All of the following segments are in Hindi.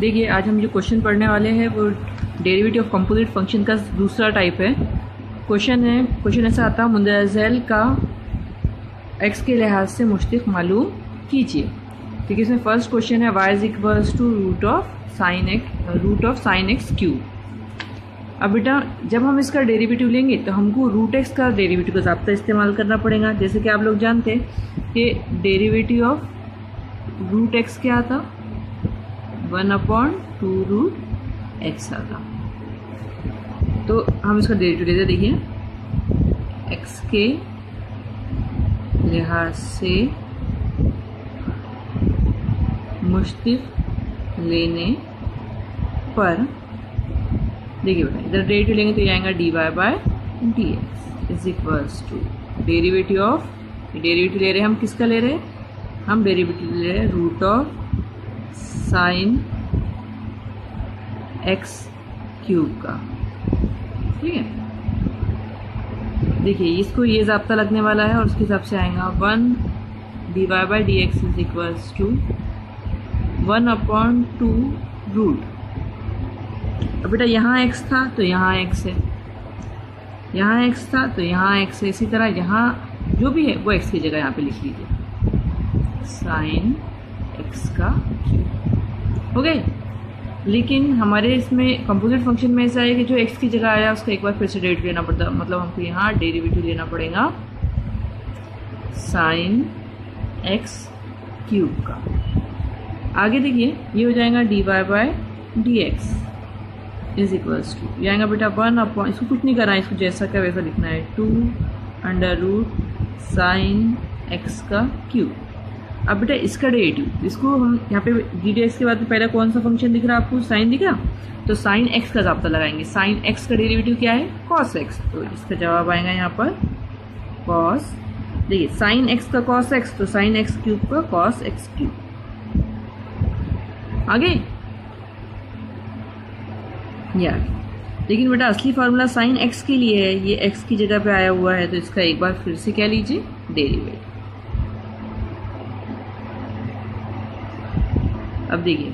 देखिए आज हम जो क्वेश्चन पढ़ने वाले हैं वो डेरिवेटिव ऑफ कंपोजिट फंक्शन का दूसरा टाइप है। क्वेश्चन ऐसा आता है, मुंदरज़ैल का एक्स के लिहाज से मुश्तिक मालूम कीजिए। ठीक है, इसमें फर्स्ट क्वेश्चन है y is equals to root of sine x cube. अब बेटा जब हम इसका डेरिवेटिव लेंगे तो हमको रूट एक्स का डेरिवेटिव का ज़ाब्ता इस्तेमाल करना पड़ेगा। जैसे कि आप लोग जानते हैं कि डेरिवेटिव ऑफ रूट एक्स क्या आता, 1/2 रूट एक्स आता। तो हम इसका डेरिवेटिव लेते, देखिए एक्स के लिहाज से मुश्तिक लेने पर, देखिए बेटा इधर डेरिवेटिव लेंगे तो ये आएगा dy/dx is equals to derivative of, derivative ले रहे हैं हम किसका ले रहे हैं, हम डेरिवेटिव ले रहे हैं root of sine x cube का। ठीक है, देखिए इसको ये ज़ाब्ता लगने वाला है और उसके हिसाब से आएगा 1 dy/dx is equals to 1/2 root. अब बेटा यहाँ x था तो यहाँ x है, यहाँ x था तो यहाँ x है, इसी तरह यहाँ जो भी है वो x की जगह यहाँ पे लिख लीजिए, साइन x का क्यूब हो गए। लेकिन हमारे इसमें कंपोजिट फंक्शन में ऐसा है कि जो x की जगह आया उसका एक बार फिर से डेरिवेटिव लेना पड़ता है, मतलब हमको यहाँ डेरिवेटिव लेना पड़ेगा साइन x क्यूब का। आगे देखिए ये हो जाएगा dy/dx इज इक्वल्स टू, ये आएगा बेटा 1/, इसको कुछ नहीं करना है, इसको जैसा का वैसा लिखना है, 2 साइन x का क्यूब। अब बेटा इसका डेरिवेटिव, इसको हम यहाँ पे ddx के बाद पहला कौन सा फंक्शन दिख रहा है आपको, साइन दिख रहा, तो साइन x का ज़ाब्ता लगाएंगे। साइन x का डेरिवेटिव क्या है, cos x, तो इसका जवाब आएगा यहाँ पर cos, देखिए साइन x का cos x तो साइन x क्यूब का cos x क्यूब। आगे यार लेकिन बेटा असली फार्मूला साइन x के लिए है, ये x की जगह पे आया हुआ है, तो इसका एक बार फिर से क्या लीजिए, डेरिवेटिव। अब देखिए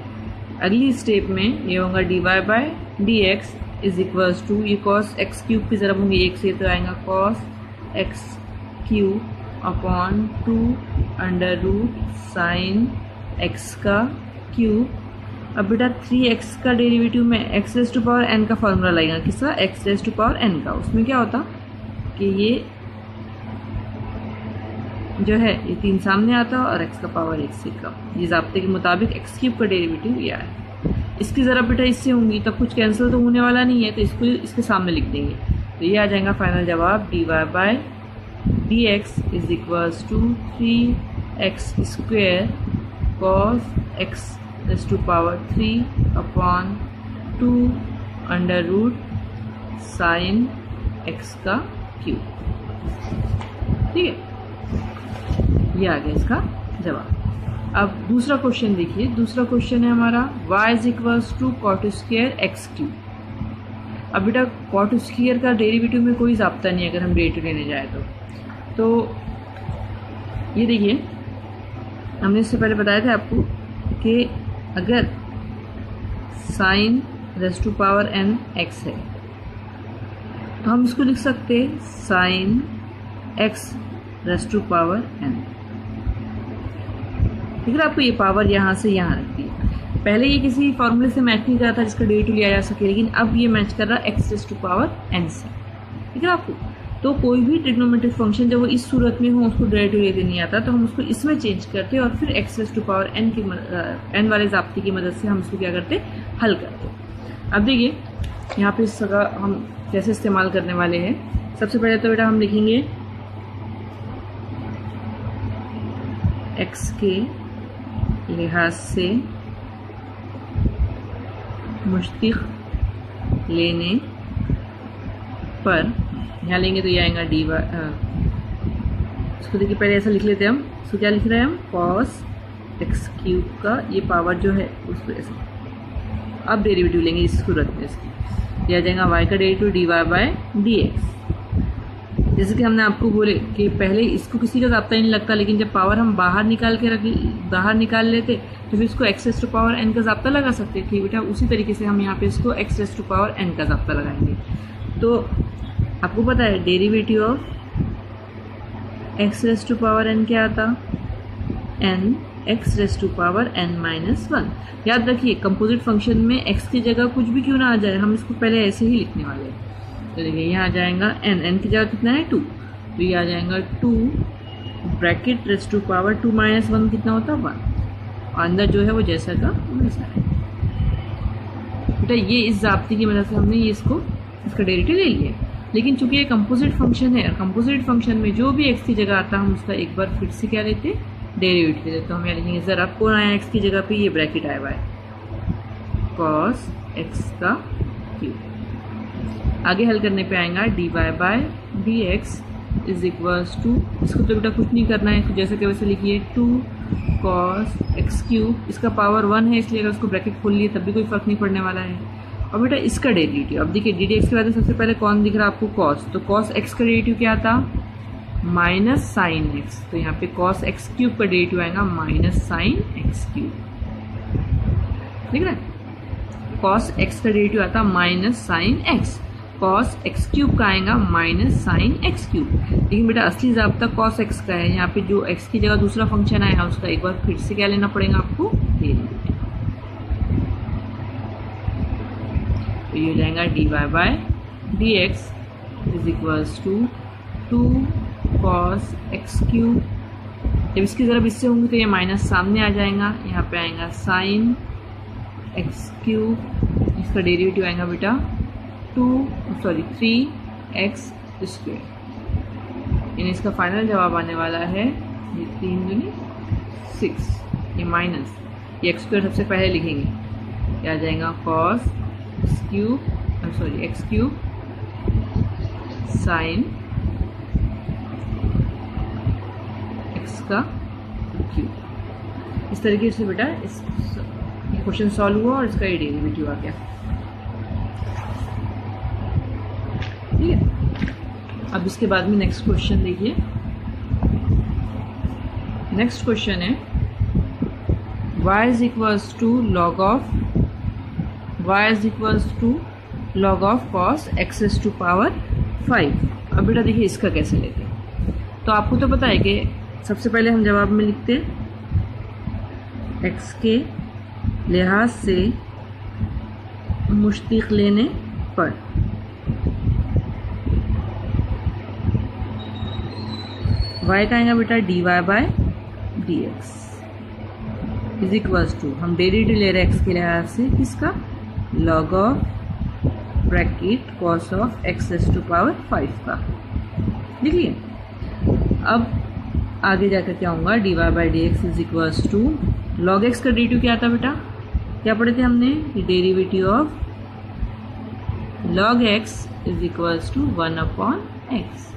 अगली स्टेप में ये होगा dy/dx इज इक्वल्स टू, ये cos x क्यूब की ज़रब होंगी एक से, तो आएगा cos x cube upon 2 sine x का क्यूब। अब बेटा 3x का डेरिवेटिव में x⁻n का फॉर्मूला लगेगा, किसका, x⁻n का। उसमें क्या होता कि ये जो है ये 3 सामने आता और x का पावर 1 से कम। ये ज़ाब्ते के मुताबिक x क्यूब का डेरिवेटिव ये है। इसकी ज़रा बेटा इससे होंगी तब कुछ कैंसिल तो होने वाला नहीं है, तो इसको इसके सामने लिख देंगे, तो ये आ जाएगा फाइनल जवाब dy/dx is equals to 3x² cos x⁻³ upon 2 sine x का क्यूब। ठीक है, ये आ गया इसका जवाब। अब दूसरा क्वेश्चन देखिए, दूसरा क्वेश्चन है हमारा y is equals to cot² x³। अब बेटा cot² का डेरिवेटिव में कोई ज़ाब्ता नहीं है अगर हम डेरिवेटिव लेने जाए तो ये देखिए हमने इससे पहले बताया था आपको कि अगर साइन n x है तो हम इसको लिख सकते हैं साइन x⁻n। ठीक है, आपको ये पावर यहाँ से यहाँ रखती है। पहले ये किसी फॉर्मूले से मैच नहीं कर रहा था जिसका डेरिवेटिव लिया जा सके, लेकिन अब ये मैच कर रहा है x⁻n से। ठीक है आपको, तो कोई भी ट्रिग्नोमेट्रिक फंक्शन जब वो इस सूरत में हो उसको डेरिवेटिव लेते नहीं आता, तो हम उसको इसमें चेंज करते और फिर x⁻n की n वाले ज़ाब्ते की मदद से हम इसको क्या करते, हल करते। अब देखिए यहाँ पे इसका हम कैसे इस्तेमाल करने वाले हैं। सबसे पहले तो बेटा हम लिखेंगे x के लिहाज से मुश्तिक लेने पर, यहाँ लेंगे तो ये आएगा dy, इसको देखिए पहले ऐसा लिख लेते हैं हम, इसको क्या लिख रहे हैं हम, cos x³ का ये पावर जो है उसको ऐसा। अब डेरिवेटिव लेंगे इस सूरत में इसकी, ये आ जाएगा y का डेरिवेटिव dy/dx जैसे कि हमने आपको बोले कि पहले इसको किसी का ज़ाब्ता नहीं लगता, लेकिन जब पावर हम बाहर निकाल लेते तो फिर इसको x raise to power n का ज़ाब्ता लगा सकते थे बेटा। उसी तरीके से हम यहाँ पे इसको x raise to power n का ज़ाब्ता लगाएंगे। तो आपको पता है derivative of x raise to power n क्या आता, n x raise to power n minus 1। याद रखिए कंपोजिट फंक्शन में x की जगह कुछ भी क्यों ना आ जाए, हम इसको पहले ऐसे ही लिखने वाले हैं। तो देखिए यहाँ आ जाएगा n की जगह कितना है 2, तो ये आ जाएगा 2 bracket raise to power 2 minus 1 कितना होता है 1, और अंदर जो है वो जैसा का वैसा है बेटा। ये इस ज़ाब्ते की वजह से हमने ये इसका डेरिवेटिव ले लिया। लेकिन चूंकि ये कंपोजिट फंक्शन है, कंपोजिट फंक्शन में जो भी x की जगह आता है हम उसका एक बार फिर से क्या लेते, डेरिवेटिव लेते। तो हम यहाँ लिखेंगे ज़रा कौन आया x की जगह पे, ये ब्रैकेट आया हुआ है cos x का क्यूब। आगे हल करने पे आएगा dy by dx is equals to, इसको तो बेटा कुछ नहीं करना है, तो जैसे कि वैसे लिखिए 2 cos x क्यूब। इसका पावर 1 है इसलिए अगर उसको ब्रैकेट खोल लिए तब भी कोई फर्क नहीं पड़ने वाला है। और बेटा इसका डेरिवेटिव, अब देखिए डी डी एक्स के बाद में सबसे पहले कौन दिख रहा है आपको, cos। तो cos x का डेरिवेटिव क्या आता, माइनस साइन x। तो यहाँ पे cos x क्यूब का डेरिवेटिव आएगा माइनस साइन x क्यूब, ठीक है। cos x का डेरिवेटिव आता minus sine x, cos x cube का आएगा माइनस साइन x क्यूब। लेकिन बेटा असली ज़ाब्ता cos x का है, यहाँ पे जो x की जगह दूसरा फंक्शन आया उसका एक बार फिर से क्या लेना पड़ेगा आपको, डेरिवेटिव। तो ये हो जाएगा dy by dx is equals to 2 cos x cube. जब इसकी ज़रा इससे होंगी तो ये माइनस सामने आ जाएगा, यहाँ पे आएगा साइन x क्यूब। इसका डेरिवेटिव आएगा बेटा 3x स्क्वायर। यानी इसका फाइनल जवाब आने वाला है ये 3 दूनी 6, ये माइनस ये x स्क्वायर सबसे पहले लिखेंगे, ये आ जाएगा cos x cube sign x का क्यूब। इस तरीके से बेटा इस क्वेश्चन सॉल्व हुआ और इसका ये डेरिवेटिव आ गया, ठीक है। अब इसके बाद में नेक्स्ट क्वेश्चन देखिए। नेक्स्ट क्वेश्चन है y is equals to log of cos x raise to power 5। अब बेटा देखिए इसका कैसे लेते हैं। तो आपको तो पता है कि सबसे पहले हम जवाब में लिखते हैं x के लिहाज से मुश्तिक लेने पर y का आएगा बेटा dy by dx is equals to, हम डेरिवेटिव ले रहे हैं x के लिहाज से किसका, log of bracket cos of x raise to power 5 का। लिख लिए। अब आगे जाकर क्या होगा, dy by dx is equals to log x का डेरिवेटिव क्या आता बेटा, क्या पढ़े थे हमने, derivative of log x is equals to 1/x।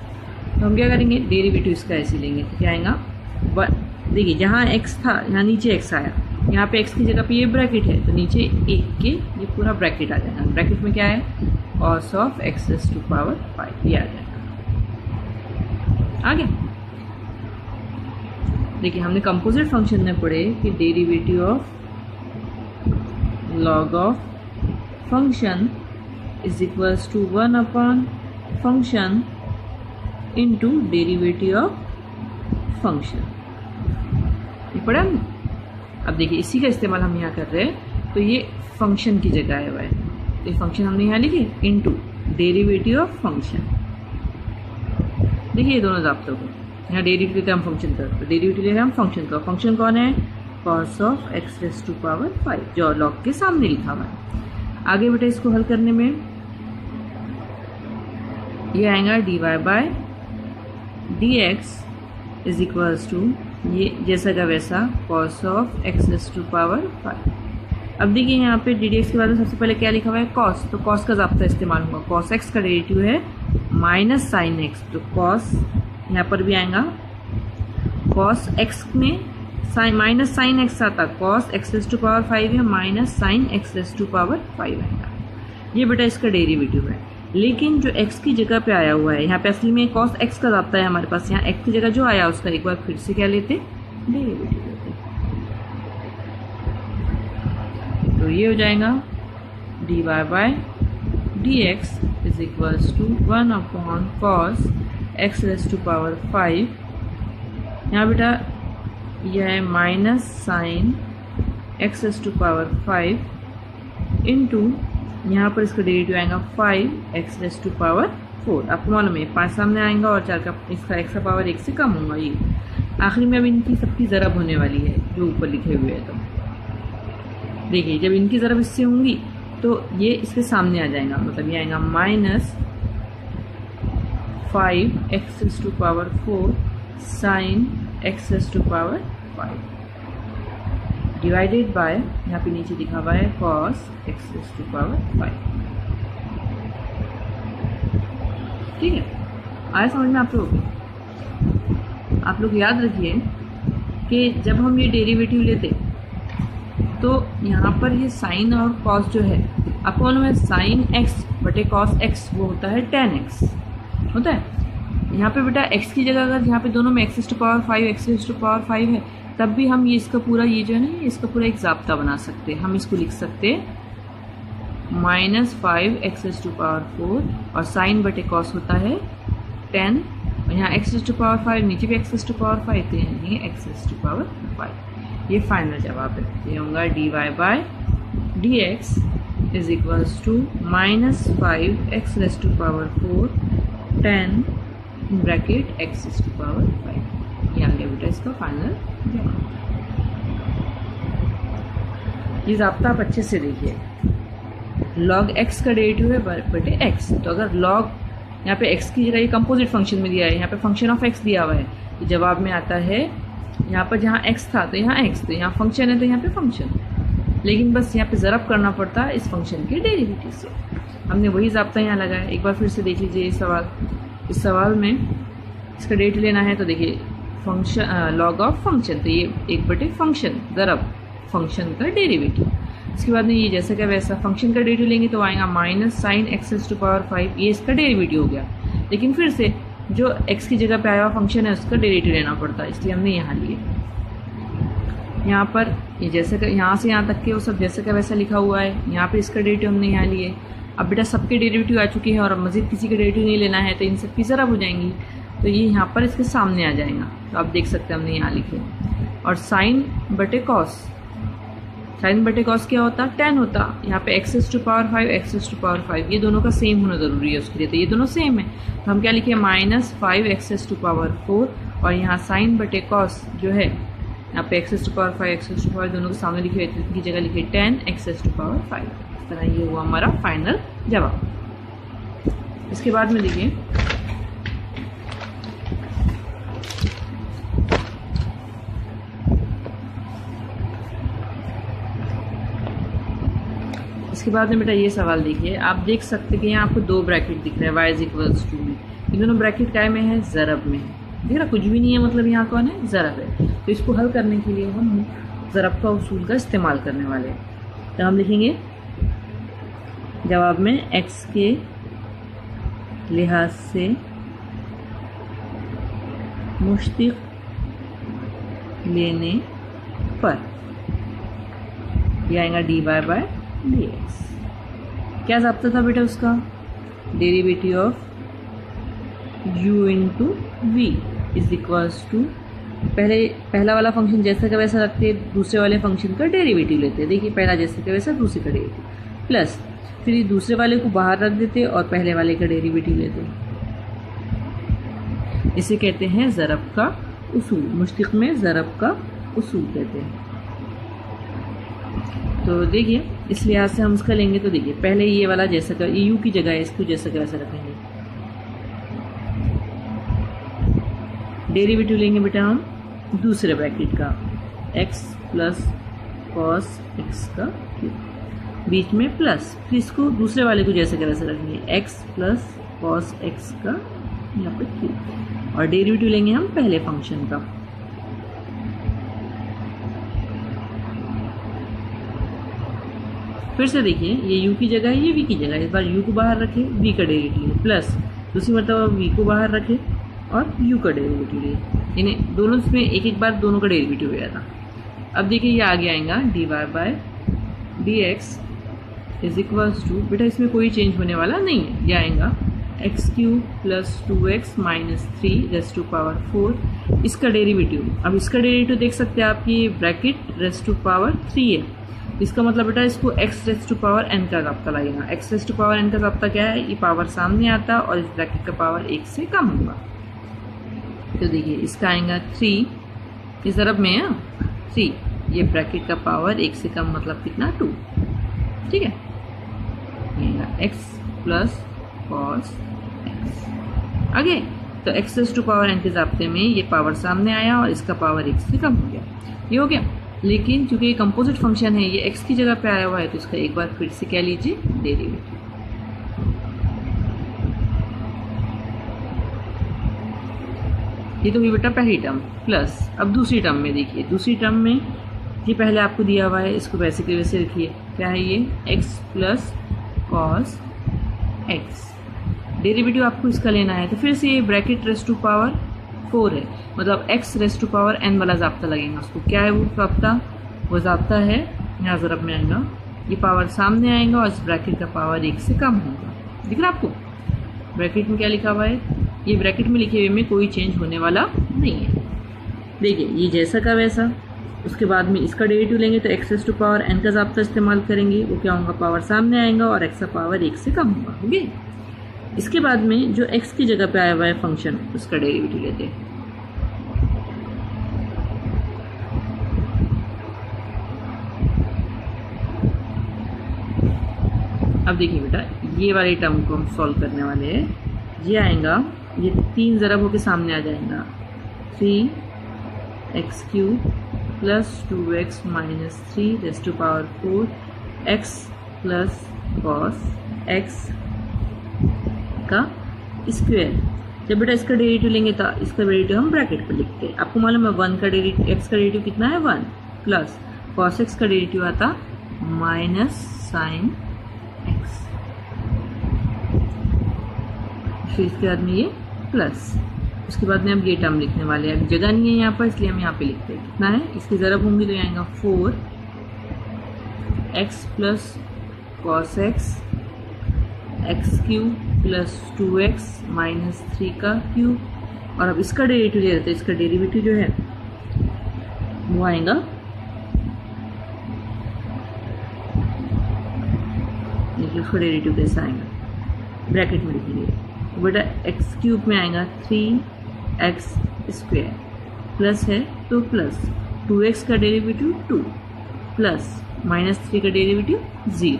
तो हम क्या करेंगे, डेरिवेटिव इसका ऐसे लेंगे, तो क्या आएगा, देखिए जहाँ x था यहाँ नीचे x आया, यहाँ पे x की जगह पे ये ब्रैकेट है तो नीचे 1 के ये पूरा ब्रैकेट आ जाएगा। ब्रैकेट में क्या है, cos of x raise to power 5, ये आ जाएगा। आगे देखिए हमने कंपोजिट फंक्शन में पढ़े कि derivative of log of function is equals to 1/फंक्शन इंटू डेरिवेटिव ऑफ फंक्शन, ये पढ़ा हमने। अब देखिए इसी का इस्तेमाल हम यहाँ कर रहे हैं, तो ये फंक्शन की जगह आया हुआ है, तो ये फंक्शन हमने यहाँ लिखे इंटू डेरिवेटिव ऑफ फंक्शन। देखिए ये दोनों ज़ाब्तों को, यहाँ डेरिवेटिव लेते हैं हम फंक्शन का, तो डेरिवेटिव ले रहे हैं हम फंक्शन का। फंक्शन कौन है, cos of x raise to power 5 जो लॉग के सामने लिखा हुआ है। आगे बेटा इसको हल करने में ये आएगा dy by dx is equals to, ये जैसा का वैसा cos of x raise to power 5। अब देखिए यहाँ पे डी डी एक्स के बाद में सबसे पहले क्या लिखा हुआ है, cos, तो cos का ज़ाब्ता इस्तेमाल होगा। cos x का डेरिवेटिव है माइनस साइन x, तो cos यहाँ पर भी आएगा, cos x में माइनस साइन x आता, cos x raise to power 5 है minus sine x raise to power 5 आएगा। ये बेटा इसका डेरिवेटिव है। लेकिन जो x की जगह पे आया हुआ है, यहाँ पे असली में cos x का ज़ाब्ता है हमारे पास, यहाँ x की जगह जो आया उसका एक बार फिर से क्या लेते, डेरिवेटिव लेते। तो ये हो जाएगा dy by dx is equals to 1 upon cos x raise to power 5। यहाँ बेटा यह है minus sine x raise to power 5 into यहाँ पर इसका डेरिवेटिव आएगा 5x रेज़ टू पावर 4। आपको मालूम है 5 सामने आएगा और 4 का इसका x का पावर 1 से कम होगा। ये आखिरी में अब इनकी सबकी ज़रब होने वाली है जो ऊपर लिखे हुए है। तो देखिए जब इनकी ज़रब इससे होंगी तो ये इसके सामने आ जाएगा, मतलब ये आएगा minus 5x raise to power 4 sine x raise to power 5 divided by, यहाँ पे नीचे लिखा हुआ है cos x raise to power 5। ठीक है, आया समझ में आप लोग? आप लोग याद रखिए कि जब हम ये डेरिवेटिव लेते तो यहाँ पर ये साइन और कॉस जो है, आपको मालूम है साइन x बटे कॉस x वो होता है tan x होता है। यहाँ पे बेटा x की जगह अगर यहाँ पे दोनों में x raise to power 5 x raise to power 5 है, तब भी हम ये इसका पूरा ये जो है ना इसका पूरा एक ज़ाब्ता बना सकते हैं। हम इसको लिख सकते minus 5x raise to power 4 और साइन बटे कॉस होता है 10 और यहाँ x रेज़ टू पावर 5 नीचे भी x रेज़ टू पावर 5 थे, यानी x रेज़ टू पावर 5। ये फाइनल जवाब है। ये होगा dy by dx is equals to minus 5x raise to power 4 10 bracket x raise to power 5। ये आ गया बेटा इसका फाइनल जवाब। ये ज़ाब्ता आप अच्छे से देखिए, log x का डेरिवेटिव है बटे x। तो अगर log यहाँ पे x की जगह ये कंपोजिट फंक्शन में दिया है, यहाँ पे फंक्शन ऑफ x दिया हुआ है, तो जवाब में आता है यहाँ पर जहाँ x था तो यहाँ x, तो यहाँ फंक्शन है तो यहाँ पे फंक्शन, लेकिन बस यहाँ पे ज़रब करना पड़ता है इस फंक्शन के डेरिवेटिव से। हमने वही ज़ाब्ता यहाँ लगाया। एक बार फिर से देख लीजिए ये सवाल। इस सवाल में इसका डेरिवेटिव लेना है तो देखिए फंक्शन लॉग ऑफ फंक्शन, तो ये एक बटे फंक्शन ज़रब फंक्शन का डेरिवेटिव। इसके बाद में ये जैसा क्या वैसा फंक्शन का डेरिवेटिव लेंगे तो आएगा minus sine x raise to power 5, ये इसका डेरिवेटिव हो गया। लेकिन फिर से जो x की जगह पे आया हुआ फंक्शन है उसका डेरिवेटिव लेना पड़ता है, इसलिए हमने यहाँ लिए। यहाँ पर ये जैसे का यहाँ से यहाँ तक के वो सब जैसे का वैसा लिखा हुआ है, यहाँ पे इसका डेरिवेटिव हमने यहाँ लिए। अब बेटा सबके डेरिवेटिव आ चुके हैं और अब मज़ीद किसी का डेरिवेटिव नहीं लेना है, तो इन सब की ज़रब हो जाएंगी, तो ये यहाँ पर इसके सामने आ जाएगा। तो आप देख सकते हैं हमने यहाँ लिखे। और साइन बटे कॉस, साइन बटे कॉस क्या होता, tan होता। यहाँ पे x raise to power 5 x raise to power 5, ये दोनों का सेम होना ज़रूरी है उसके लिए, तो ये दोनों सेम है। तो हम क्या लिखे minus 5x raise to power 4 और यहाँ साइन बटे कॉस जो है यहाँ पे x raise to power 5 x raise to power दोनों के सामने लिखे हुए, इनकी जगह लिखे tan x raise to power 5। इस तरह ये हुआ हमारा फाइनल जवाब। इसके बाद में देखिए इसके बाद में बेटा ये सवाल देखिए, आप देख सकते हैं कि यहाँ आपको दो ब्रैकेट दिख रहे हैं y is equals to b। ये दोनों ब्रैकेट क्या में है, ज़रब में है। देख रहा कुछ भी नहीं है, मतलब यहाँ कौन है, ज़रब है। तो इसको हल करने के लिए हम ज़रब का उसूल का इस्तेमाल करने वाले हैं। तो हम लिखेंगे जवाब में x के लिहाज से मुश्तिक लेने पर ये आएगा dy बाय dx। क्या ज़ाब्ता था बेटा उसका, derivative of u into v is equals to पहला वाला फंक्शन जैसा का वैसा रखते, दूसरे वाले फंक्शन का डेरिवेटिव लेते। देखिए पहला जैसे का वैसा दूसरे का डेरिवेटिव प्लस फिर दूसरे वाले को बाहर रख देते और पहले वाले का डेरिवेटिव लेते। इसे कहते हैं ज़रब का उसूल, मुश्तिक में ज़रब का उसूल कहते हैं। तो देखिए इस लिहाज से हम उसका लेंगे तो देखिए पहले ये वाला जैसा का यू की जगह इसको जैसा का वैसा रखेंगे, डेरिवेटिव लेंगे बेटा हम दूसरे ब्रैकेट का x प्लस कॉस x का क्यूब, बीच में प्लस, फिर इसको दूसरे वाले को जैसे का वैसा रखेंगे x प्लस कॉस x का यहाँ पर क्यूब, और डेरिवेटिव लेंगे हम पहले फंक्शन का। फिर से देखिए, ये u की जगह है, ये v की जगह है। इस बार u को बाहर रखे, v का डेरिवेटिव है, प्लस दूसरी मरतबा v को बाहर रखे और u का डेरिवेटिव है। यानी दोनों में एक एक बार दोनों का डेरिवेटिव हो गया था। अब देखिए ये आगे आएगा dy by dx is equals to, बेटा इसमें कोई चेंज होने वाला नहीं है, ये आएगा x³ plus 2x minus 3 raise to power 4, इसका डेरिवेटिव। अब इसका डेरिवेटिव देख सकते हैं आप, ये ब्रैकेट रेस टू पावर 3 है, इसका मतलब बेटा इसको x raise to power n का ज़ाब्ता लगेगा। x raise to power n का ज़ाब्ता क्या है, ये पावर सामने आता और इस ब्रैकेट का पावर 1 से कम होगा। तो देखिए इसका आएगा 3, इस तरफ में है 3, ये ब्रैकेट का पावर 1 से कम मतलब कितना 2, ठीक है। x प्लस कॉस x आगे, तो x raise to power n के ज़ाब्ते में ये पावर सामने आया और इसका पावर 1 से कम हो गया, ये हो गया। लेकिन चूंकि ये कंपोजिट फंक्शन है, ये x की जगह पे आया हुआ है, तो इसका एक बार फिर से क्या लीजिए डेरिवेटिव। ये तो हुई बेटा पहली टर्म, प्लस अब दूसरी टर्म में देखिए, दूसरी टर्म में ये पहले आपको दिया हुआ है, इसको वैसे के वैसे लिखिए, क्या है ये x plus cos x, derivative आपको इसका लेना है। तो फिर से ये ब्रैकेट रेस टू पावर 4 है, मतलब x raise to power n वाला ज़ाब्ता लगेगा उसको। क्या है वो ज़ाब्ता, वो ज़ाब्ता है, यहाँ ज़रब में आएगा, ये पावर सामने आएगा और इस ब्रैकेट का पावर 1 से कम होगा। दिख रहा आपको ब्रैकेट में क्या लिखा हुआ है, ये ब्रैकेट में लिखे हुए में कोई चेंज होने वाला नहीं है। देखिए ये जैसा का वैसा, उसके बाद में इसका डेरिवेटिव लेंगे तो x raise to power n का ज़ाब्ता इस्तेमाल करेंगे, वो क्या होगा, पावर सामने आएगा और x का पावर 1 से कम होगा, हो गया। इसके बाद में जो x की जगह पे आया हुआ है फंक्शन, उसका डेरिवेटिव लेते हैं। अब देखिए बेटा, ये वाली टर्म को हम सॉल्व करने वाले हैं। ये आएगा, ये 3 ज़रब होके सामने आ जाएगा, 3x³ plus 2x minus 3 raise to power 4 x plus cos x का स्क्वायर। जब बेटा इसका डेरिवेटिव लेंगे तो इसका डेरिवेटिव हम ब्रैकेट पर लिखते हैं। आपको मालूम है 1 का डेरिवेटिव, x का डेरिवेटिव कितना है 1, प्लस कॉस x का डेरिवेटिव आता माइनस साइन x, फिर इसके बाद में ये प्लस, उसके बाद में अब ये टर्म लिखने वाले हैं। अब जगह नहीं है यहाँ पर, इसलिए हम यहाँ पे लिखते हैं। कितना है, इसकी ज़रब होंगी तो आएगा 4x plus cos x x³ plus 2x minus 3 का क्यूब, और अब इसका डेरिवेटिव ले लेते हैं। इसका डेरिवेटिव जो है वो आएगा, देखिए उसका डेरिवेटिव कैसा आएगा, ब्रैकेट में लिखेंगे तो बेटा x³ में आएगा 3x² प्लस है तो प्लस 2x का डेरिवेटिव 2 प्लस माइनस 3 का डेरिवेटिव 0।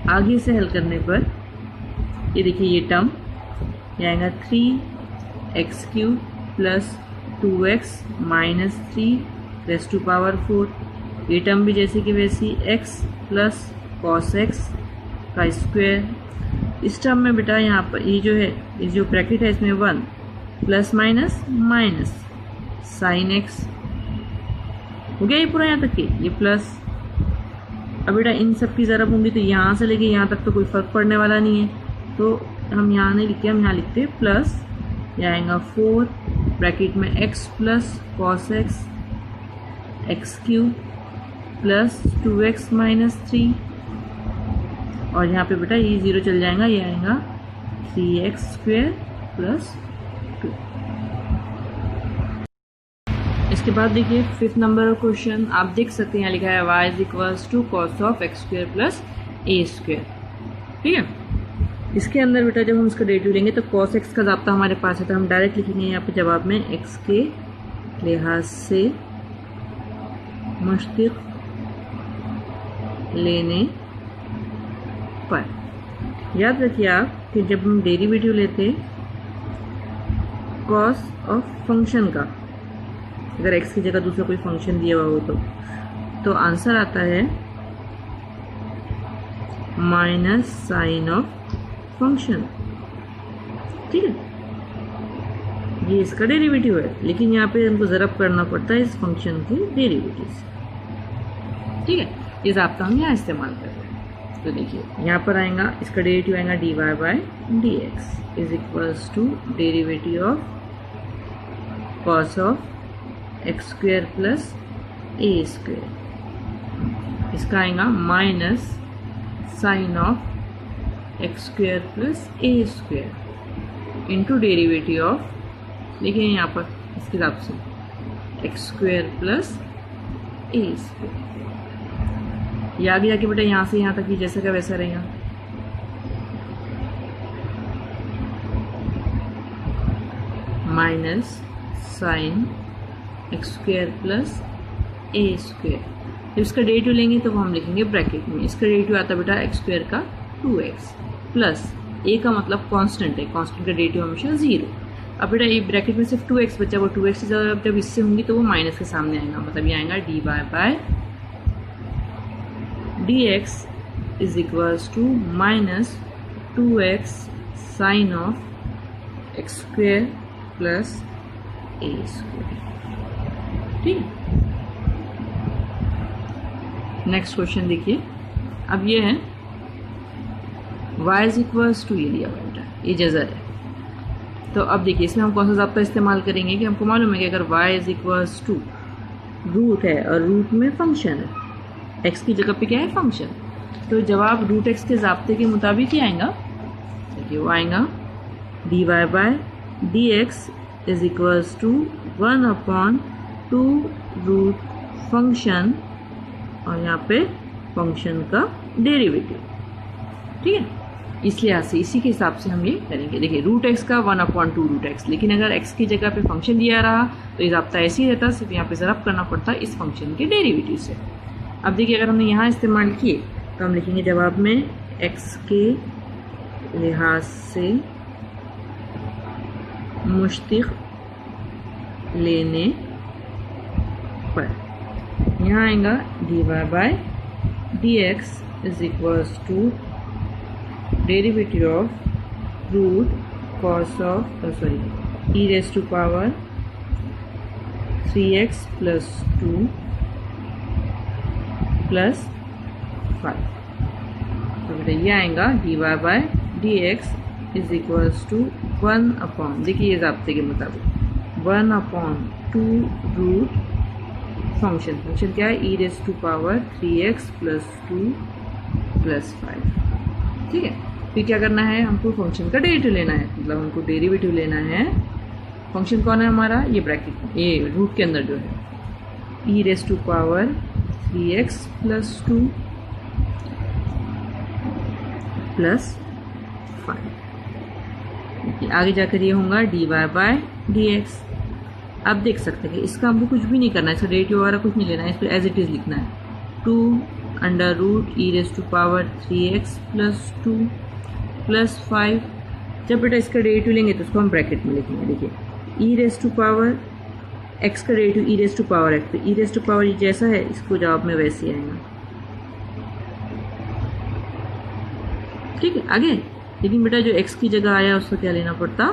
आगे से हल करने पर ये देखिए ये टर्म ये आएगा 3x³ plus 2x minus 3 raise to power 4, ये टर्म भी जैसे कि वैसी x प्लस कॉस x का स्क्वायर। इस टर्म में बेटा यहाँ पर ये जो है, ये जो ब्रैकेट है इसमें 1 plus minus minus sine x हो गया, ये पूरा यहाँ तक के ये प्लस। अब बेटा इन सब की ज़रब होंगी तो यहाँ से लेके यहाँ तक तो कोई फ़र्क पड़ने वाला नहीं है, तो हम यहाँ नहीं लिखते, हम यहाँ लिखते हैं प्लस, ये आएगा 4 ब्रैकेट में x plus cos x x³ plus 2x minus 3, और यहाँ पे बेटा ये 0 चल जाएगा, ये आएगा 3x² प्लस 2। इसके बाद देखिए 5th नंबर क्वेश्चन, आप देख सकते हैं यहाँ लिखा है y is equals to cos of x² plus a², ठीक है। इसके अंदर बेटा जब हम इसका डेरिवेटिव लेंगे तो कॉस x का ज़ाब्ता हमारे पास है, तो हम डायरेक्ट लिखेंगे यहाँ पे जवाब में x के लिहाज से मुश्तिक लेने पर। याद रखिए आप कि जब हम डेरिवेटिव लेते कॉस ऑफ फंक्शन का, अगर x की जगह दूसरा कोई फंक्शन दिया हुआ हो तो आंसर आता है माइनस साइन ऑफ फंक्शन, ठीक है। ये इसका डेरिवेटिव है, लेकिन यहाँ पे हमको ज़रब करना पड़ता है इस फंक्शन के डेरिवेटिव से, ठीक है। ये ज़ाब्ता हम यहाँ इस्तेमाल कर रहे हैं। तो देखिए यहाँ पर आएगा, इसका डेरिवेटिव आएगा dy by d x is equals to derivative of cos of x square plus a square. इसका आएगा minus sine of x square plus a square into derivative of, देखिए यहाँ पर इसके हिसाब से x square plus a square. ये आगे जाके बेटा यहाँ से यहाँ तक ही जैसा का वैसा रहेगा। Minus sine x square plus a square. जब इसका डेरिवेटिव लेंगे तो वो हम लिखेंगे ब्रैकेट में। इसका डेरिवेटिव आता है बेटा एक्स स्क्वेयर का 2x प्लस ए का मतलब कांस्टेंट है, कांस्टेंट का डेरिवेटिव हमेशा 0। अब बेटा ये ब्रैकेट में सिर्फ 2x बचा, वो 2x से जब इससे होंगी तो वो माइनस के सामने आएगा, मतलब ये आएगा dy by dx is equals to minus 2x sine of x square plus a square. ठीक है, नेक्स्ट क्वेश्चन देखिए। अब ये है y इज इक्वल्स टू, ये दिया हुआ बेटा, ये जज़र है। तो अब देखिए इसमें हम कौन सा ज़ाब्ता इस्तेमाल करेंगे कि हमको मालूम है कि अगर y is equals to root है और रूट में फंक्शन है, x की जगह पे क्या है फंक्शन, तो जवाब रूट x के ज़ाब्ते के मुताबिक ही आएगा। देखिए वो आएगा dy by d x is equals to 1/2 root function और यहाँ पे फंक्शन का डेरिवेटिव। ठीक है, इस लिहाज से इसी के हिसाब से हम ये करेंगे। देखिए रूट एक्स का 1/2 रूट एक्स, लेकिन अगर x की जगह पे फंक्शन दिया रहा तो ये ज़ाब्ता ऐसे ही रहता, सिर्फ यहाँ पे ज़रब करना पड़ता इस फंक्शन के डेरिवेटिव से। अब देखिए अगर हमने यहाँ इस्तेमाल किए तो हम लिखेंगे जवाब में x के लिहाज से मुश्तिक लेने पर यहाँ आएगा dy by d x is equals to derivative of root cos of e raise to power 3x plus 2 plus 5। तो बेटा ये आएगा dy by d x is equals to 1/, देखिए ये ज़ाब्ते के मुताबिक 1/2 रूट फंक्शन, फंक्शन क्या है e raise to power 3x plus 2 plus 5। ठीक है, फिर क्या करना है, हमको फंक्शन का डेरिवेटिव लेना है, मतलब हमको डेरिवेटिव लेना है। फंक्शन कौन है हमारा, ये ब्रैकेट, ये रूट के अंदर जो है e raise to power 3x plus 2 plus 5। आगे जाकर ये होगा dy बाय डी एक्स। अब देख सकते हैं कि इसका हमको कुछ भी नहीं करना है, इसका डेरिवेटिव वगैरह कुछ नहीं लेना है, इसको एज इट इज़ लिखना है 2 e raise to power 3x plus 2 plus 5। जब बेटा इसका डेरिवेटिव लेंगे तो उसको हम ब्रैकेट में लिखेंगे। देखिए e raise to power x का derivative e raise to power x, तो ई रेज टू पावर ये जैसा है इसको जवाब में वैसे आएगा। ठीक है, आगे लेकिन बेटा जो x की जगह आया उसका क्या लेना पड़ता,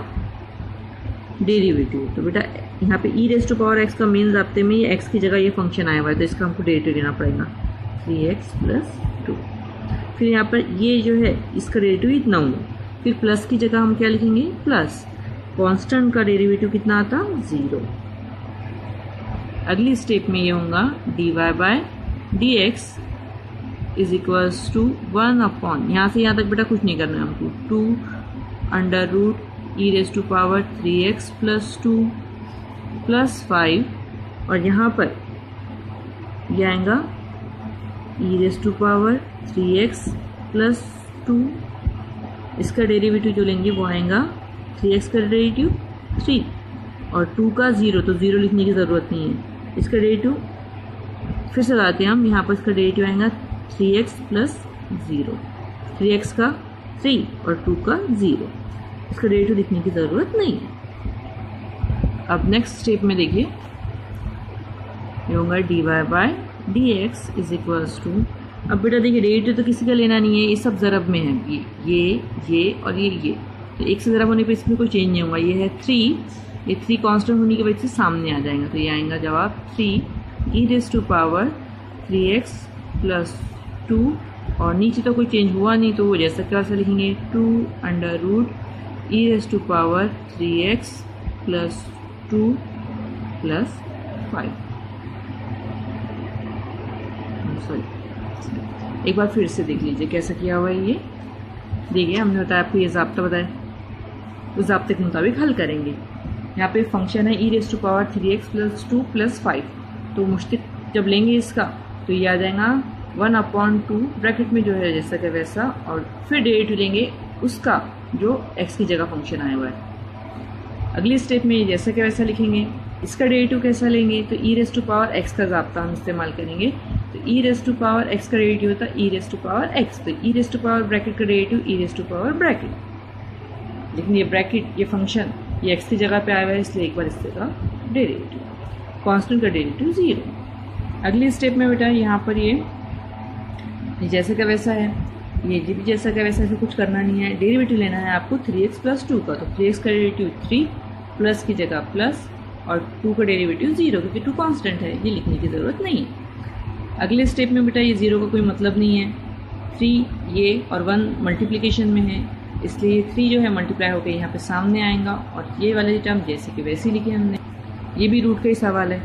डेरिवेटिव। तो बेटा यहाँ पे ई रेज टू पावर x का मेन ज़ाब्ते में ये x की जगह ये फंक्शन आया हुआ है, तो इसका हमको डेरिवेटिव लेना पड़ेगा 3x प्लस 2। फिर यहाँ पर ये जो है इसका डेरिवेटिव इतना होगा, फिर प्लस की जगह हम क्या लिखेंगे प्लस, कांस्टेंट का डेरिवेटिव कितना आता 0। अगली स्टेप में ये होगा dy by d x is equals to 1/, यहाँ से यहाँ तक बेटा कुछ नहीं करना है हमको, 2 e raise to power 3x plus 2 plus 5, और यहाँ पर यह आएगा e raise to power 3x plus 2, इसका डेरिवेटिव जो लेंगे वो आएगा 3x का डेरिवेटिव 3 और 2 का 0, तो 0 लिखने की ज़रूरत नहीं है। इसका डेरिवेटिव फिर से लाते हैं हम, यहाँ पर इसका डेरिवेटिव आएगा 3x प्लस 0, 3x का 3 और 2 का 0, इसका डेरिवेटिव लिखने की ज़रूरत नहीं है। अब नेक्स्ट स्टेप में देखिए ये होगा dy by d x is equals to, अब बेटा देखिए डेरिवेटिव तो किसी का लेना नहीं है, ये सब ज़रब में है, ये और ये, तो एक से ज़रब होने पे इसमें कोई चेंज नहीं होगा। ये है 3, ये 3 कांस्टेंट होने की वजह से सामने आ जाएगा, तो ये आएगा जवाब 3 e raise to power 3x plus 2 और नीचे तो कोई चेंज हुआ नहीं तो वो जैसा क्या वैसा लिखेंगे 2 under root e raise to power 3x plus 2 plus 5। Sorry, एक बार फिर से देख लीजिए कैसा किया हुआ है ये। देखिए हमने बताया आपको ये ज़ाब्ता बताया, उस ज़ाब्ते के मुताबिक हल करेंगे। यहाँ पे फंक्शन है e raise to power 3x plus 2 plus 5, तो मुश्तिक जब लेंगे इसका तो ये आ जाएगा 1/2 ब्रैकेट में जो है जैसा कि वैसा, और फिर डेरिवेटिव लेंगे उसका जो x की जगह फंक्शन आया हुआ है। अगली स्टेप में जैसा कि वैसा लिखेंगे। इसका डेरिवेटिव कैसा लेंगे तो e raise to power x का ज़ाब्ता हम इस्तेमाल करेंगे। तो e raise to power x का डेरिवेटिव होता है e raise to power x, तो e raise to power bracket का derivative e raise to power bracket. लेकिन ये ब्रैकेट ये फंक्शन ये x की जगह पे आया हुआ है इसलिए एक बार इसका डेरिवेटिव, कांस्टेंट का डेरिवेटिव 0। अगली स्टेप में बेटा यहाँ पर ये जैसे का वैसा है, ये भी जैसा का वैसा, ऐसे कुछ करना नहीं है। डेरिवेटिव लेना है आपको 3x प्लस 2 का, तो 3x का डेरिवेटिव 3 प्लस की जगह प्लस और 2 का डेरिवेटिव 0, क्योंकि 2 कांस्टेंट है, ये लिखने की ज़रूरत नहीं है। अगले स्टेप में बेटा ये 0 का कोई मतलब नहीं है। 3 ये और 1 मल्टीप्लिकेशन में है इसलिए ये 3 जो है मल्टीप्लाई होकर यहाँ पे सामने आएगा, और ये वाले टर्म जैसे कि वैसे ही लिखे हमने। ये भी रूट का ही सवाल है,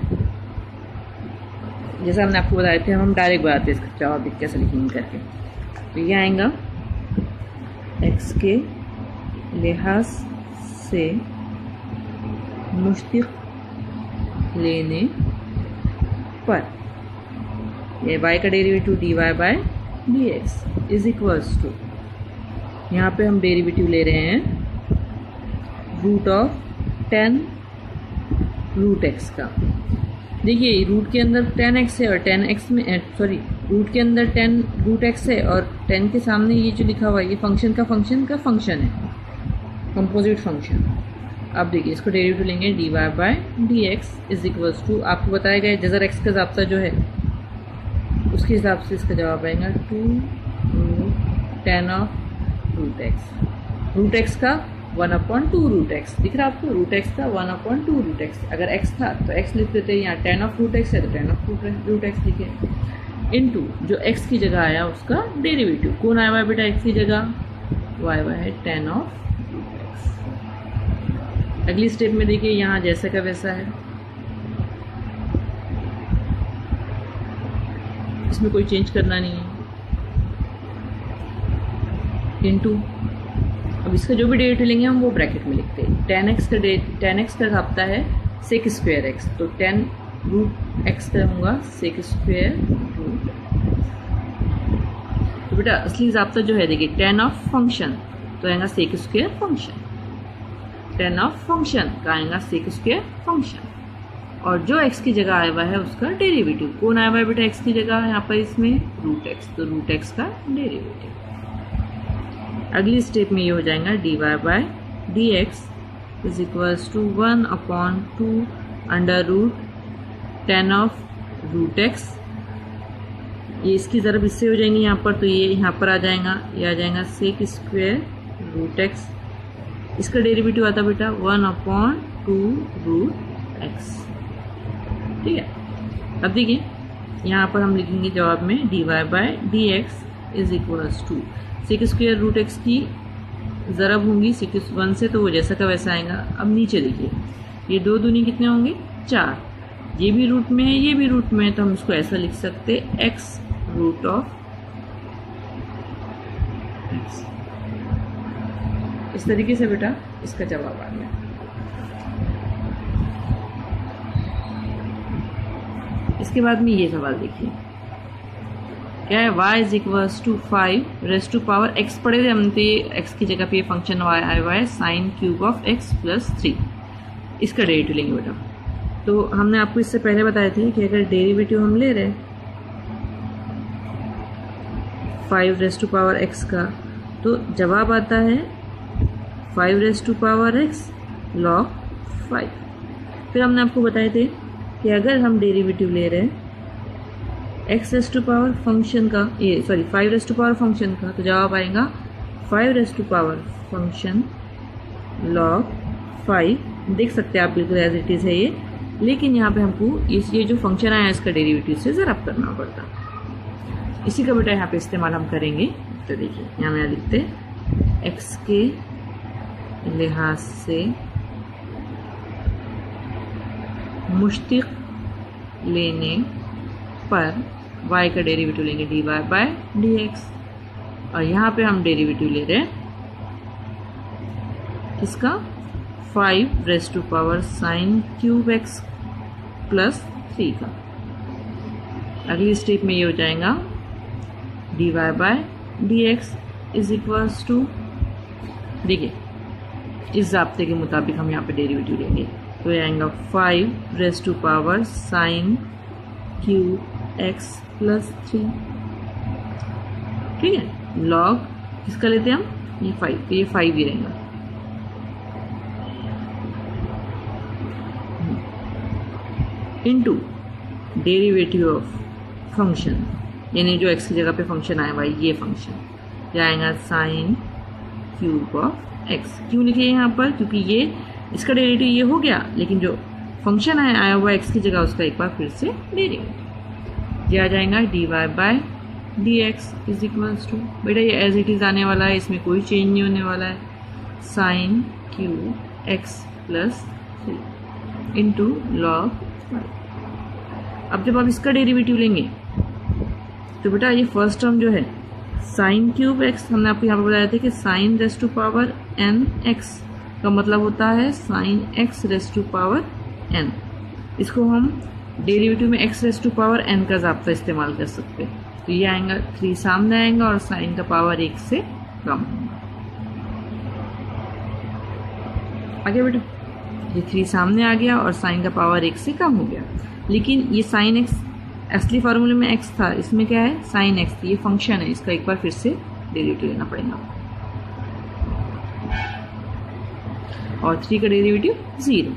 जैसा हमने आपको बताए थे। हम डायरेक्ट बताते हैं इसका जवाब कैसे लिखेंगे करके। तो ये आएगा x के लिहाज से मुश्तिक लेने पर ये y का derivative dy by dx is equals to, यहाँ पे हम डेरिवेटिव ले रहे हैं रूट ऑफ 10 रूट x का। देखिए रूट के अंदर 10x है और 10x में सॉरी रूट के अंदर 10 रूट x है और 10 के सामने ये जो लिखा हुआ है ये फंक्शन का फंक्शन है, कंपोजिट फंक्शन। अब देखिए इसको डेरिवेटिव लेंगे dy by dx is equals to, आपको बताया गया जज़र x का ज़ाब्ता जो है उसके हिसाब से इसका जवाब आएगा 2 root 10 of root x। Root x का 1/2 रूट x दिख रहा है आपको, रूट x का 1/2 रूट x। अगर x था तो x लिख देते, यहाँ 10 ऑफ रूट x है तो 10 ऑफ रूट x लिखे, इनटू जो x की जगह आया उसका डेरिवेटिव। कौन आया हुआ है बेटा x की जगह, वो आया हुआ है 10 ऑफ रूट x। अगली स्टेप में देखिए यहाँ जैसा का वैसा है, इसमें कोई चेंज करना नहीं है, इनटू अब इसका जो भी डेरिवेटिव लेंगे हम वो ब्रैकेट में लिखते हैं। 10x का ज़ाब्ता है सेक स्क्वायर x, तो 10 रूट x का होगा सेक स्क्वायर रूट। तो बेटा असली ज़ाब्ता जो है देखिए 10 ऑफ फंक्शन तो आएगा sec square function, 10 of function का आएगा सेक स्क्वायर फंक्शन, और जो x की जगह आया हुआ है उसका डेरिवेटिव। कौन आया हुआ है बेटा x की जगह यहाँ पर इसमें रूट x, तो रूट x का डेरिवेटिव। अगली स्टेप में ये हो जाएगा dy by dx is equals to 1/2 under root 10 of root x। ये इसकी ज़रब इससे हो जाएंगी यहाँ पर, तो ये यहाँ पर आ जाएगा, ये आ जाएगा सेक स्क्वायर रूट x। इसका डेरिवेटिव आता बेटा 1/2 रूट x। ठीक है, अब देखिए यहाँ पर हम लिखेंगे जवाब में dy by dx is equals to sec square root x की ज़रब होंगी सेक 1 से, तो वो जैसा का वैसा आएगा। अब नीचे देखिए ये 2 दूनी कितने होंगे 4, ये भी रूट में है ये भी रूट में है, तो हम इसको ऐसा लिख सकते x रूट ऑफ x। इस तरीके से बेटा इसका जवाब आ गया। इसके बाद में ये सवाल देखिए क्या है, y is equals to 5 raise to power x पढ़े थे हमने, तो ये x की जगह पे ये फंक्शन y आया हुआ है sine cube of x plus 3। इसका डेरिवेटिव लेंगे बेटा। तो हमने आपको इससे पहले बताए थे कि अगर डेरिवेटिव हम ले रहे 5 रेस टू पावर x का, तो जवाब आता है 5 raise to power x log 5। फिर हमने आपको बताए थे कि अगर हम डेरिवेटिव ले रहे हैं x raise to power function का, ये sorry 5 raise to power function का, तो जवाब आएगा 5 raise to power function log 5। देख सकते हैं आप बिल्कुल एज इट इज़ है ये, लेकिन यहाँ पे हमको ये जो फंक्शन आया इसका डेरिवेटिव से ज़रब करना पड़ता। इसी का बेटा यहाँ पे इस्तेमाल हम करेंगे। तो देखिए यहाँ मैं लिखते x के लिहाज से मुश्तिक लेने पर y का डेरिवेटिव लेंगे dy बाय dx, और यहाँ पे हम डेरिवेटिव ले रहे हैं किसका 5 raise to power sine cube x plus 3 का। अगली स्टेप में ये हो जाएगा dy by dx is equals to, देखिए इस ज़ाब्ते के मुताबिक हम यहाँ पे डेरिवेटिव लेंगे, तो ये आएगा 5 raise to power sine cube x plus 3, ठीक है। लॉग किसका लेते हैं हम, ये 5, तो ये 5 ही रहेगा। इनटू डेरिवेटिव ऑफ फंक्शन, यानी जो x की जगह पे फंक्शन आया हुआ है ये फंक्शन जाएगा साइन क्यूब ऑफ x। क्यों लिखे यहाँ पर, क्योंकि ये इसका डेरिवेटिव ये हो गया, लेकिन जो फंक्शन आया हुआ x की जगह उसका एक बार फिर से डेरिवेटिव यह आ जाएगा dy by dx is equals to, बेटा ये एज इट इज़ आने वाला है, इसमें कोई चेंज नहीं होने वाला है, sign cube x plus 3 into log 5। अब जब आप इसका डेरिवेटिव लेंगे तो बेटा ये फर्स्ट टर्म जो है साइन क्यूब x, हमने आपको यहाँ पर बताया था कि sine raise to power n x का मतलब होता है sine x raise to power n। इसको हम डेरिवेटिव में x raise to power n का ज़ाब्ता इस्तेमाल कर सकते हैं। तो ये आएगा 3 सामने आएगा और साइन का पावर 1 से कम होगा। आगे बेटा ये 3 सामने आ गया और साइन का पावर 1 से कम हो गया, लेकिन ये साइन x असली फार्मूले में x था, इसमें क्या है साइन x, ये फंक्शन है, इसका एक बार फिर से डेरिवेटिव लेना पड़ेगा। और 3 का डेरिवेटिव 0।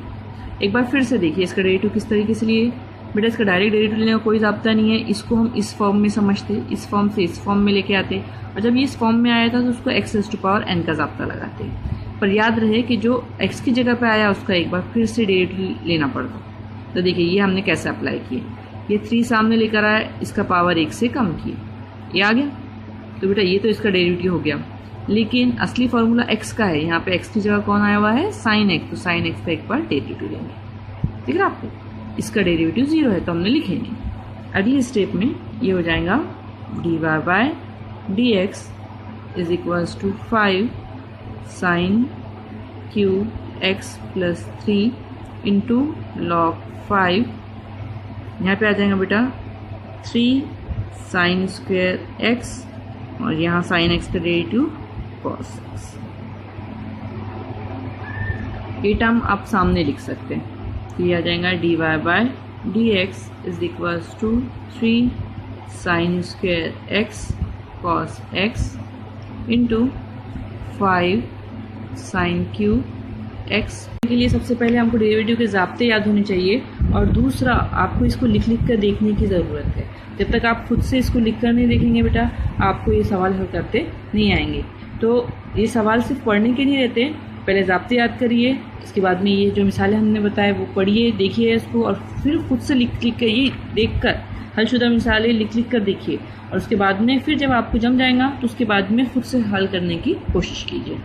एक बार फिर से देखिए इसका डेरिवेटिव किस तरीके से लिए, बेटा इसका डायरेक्ट डेरिवेटिव लेने का कोई ज़ाब्ता नहीं है, इसको हम इस फॉर्म में समझते, इस फॉर्म से इस फॉर्म में लेके आते, और जब ये इस फॉर्म में आया था तो उसको x raise to power n का ज़ाब्ता लगाते। पर याद रहे कि जो x की जगह पे आया उसका एक बार फिर से डेरिवेटिव लेना पड़ता। तो देखिए ये हमने कैसे अप्लाई किए, ये 3 सामने लेकर आया, इसका पावर 1 से कम किए, ये आ गया। तो बेटा ये तो इसका डेरिवेटिव हो गया, लेकिन असली फार्मूला x का है, यहाँ पे x की जगह कौन आया हुआ है साइन x, तो साइन x का एक बार डेरिवेटिव लेंगे, ठीक है आपको। इसका डेरिवेटिव 0 है तो हमने लिखेंगे। अगली स्टेप में ये हो जाएगा dy by dx is equals to 5 sine cube x plus 3 into log 5। यहाँ पे आ जाएगा बेटा 3 साइन स्क्वायर x और यहाँ साइन x का डेरिवेटिव cos x। ये टर्म आप सामने लिख सकते हैं, तो ये आ जाएगा dy by dx is equals to 3 sine square x cos x into 5 sine cube x। के लिए सबसे पहले हमको डेरिवेटिव के ज़ाब्ते याद होने चाहिए, और दूसरा आपको इसको लिख लिख कर देखने की ज़रूरत है। जब तक आप खुद से इसको लिख कर नहीं देखेंगे बेटा आपको ये सवाल हल करते नहीं आएंगे। तो ये सवाल सिर्फ पढ़ने के नहीं रहते, पहले ज़ाब्ते याद करिए, इसके बाद में ये जो मिसालें हमने बताया वो पढ़िए, देखिए इसको, और फिर खुद से लिख लिख कर ये देख कर हलशुदा मिसालें लिख लिख कर देखिए, और उसके बाद में फिर जब आपको जम जाएगा तो उसके बाद में खुद से हल करने की कोशिश कीजिए।